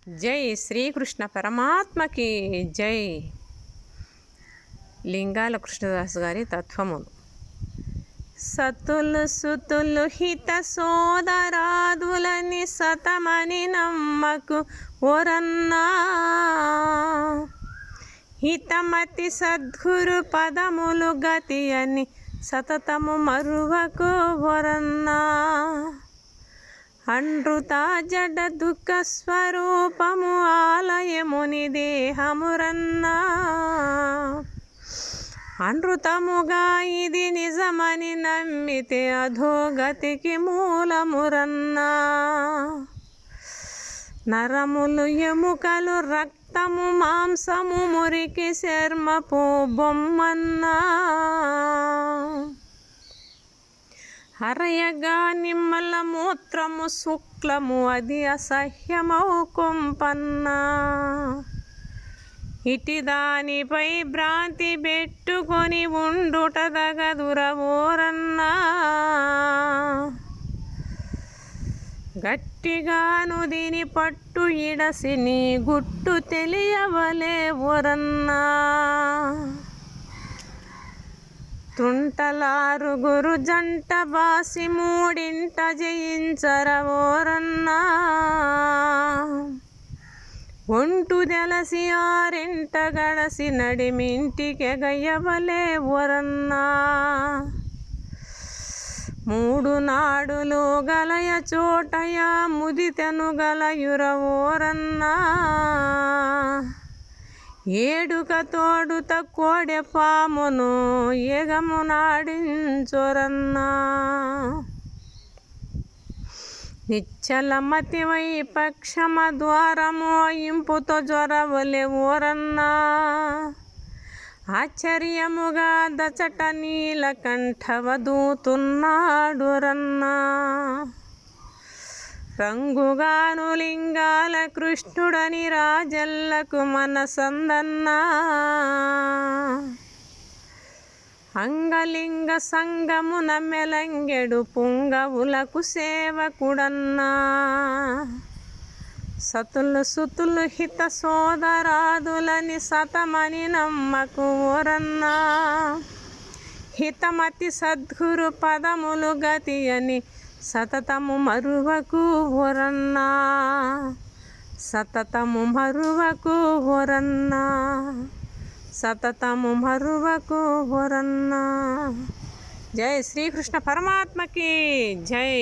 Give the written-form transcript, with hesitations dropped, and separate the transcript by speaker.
Speaker 1: జై శ్రీకృష్ణ పరమాత్మకి జై. లింగాల కృష్ణదాస్ గారి తత్వములు. సతులు సుతులు హిత సోదరాదులని సతమని నమ్మకు ఓరన్నా, హితమతి సద్గురు పదములు గతి అని సతతము మరువకు ఓరన్నా. అనృత జడ దుఃఖ స్వరూపము ఆలయముని దేహమురన్నా, అనృతముగా ఇది నిజమని నమ్మితే అధోగతికి మూలమురన్నా. నరములు ఎముకలు రక్తము మాంసము మురికి చర్మపు బొమ్మన్నా, హరయగా నిమ్మల మూత్రము శుక్లము అది అసహ్యమౌ కొంపన్నా. ఇటి దానిపై భ్రాంతి పెట్టుకొని ఉండుట దగదురవోరన్నా. గట్టిగాను దీని పట్టు ఇడసి నీ గుట్టు తెలియవలే ఓరన్నా. తుంటలారుగురు జంట బాసి మూడింట జయించరవోరన్నా. ఒంటు తెలసి ఆరింట గడసి నడిమింటికి గయ్యవలే ఓరన్నా. మూడు నాడులు గలయ చోటయ ముదితెను గలయురవోరన్నా. ఏడుక తోడుత కోడె పామును ఏగము నాడించొరన్నా. నిశ్చలమతివై పక్షమ ద్వారము ఇంపుతో జ్వరవలే ఓరన్నా. ఆశ్చర్యముగా దచట నీలకంఠవదూతున్నాడురన్నా. రంగుగాను లింగాల కృష్ణుడని రాజల్లకు మనసందన్నా. అంగలింగ సంగమున మెలంగెడు పుంగవులకు సేవకుడన్నా. సతులు సుతులు హిత సోదరాదులని సతమని నమ్మకు ఓరన్నా. హితమతి సద్గురు పదములు గతి అని సతతము మరువకు ఓరన్నా. సతతము మరువకు ఓరన్నా. సతతము మరువకు ఓరన్నా. జై శ్రీకృష్ణ పరమాత్మకి జై.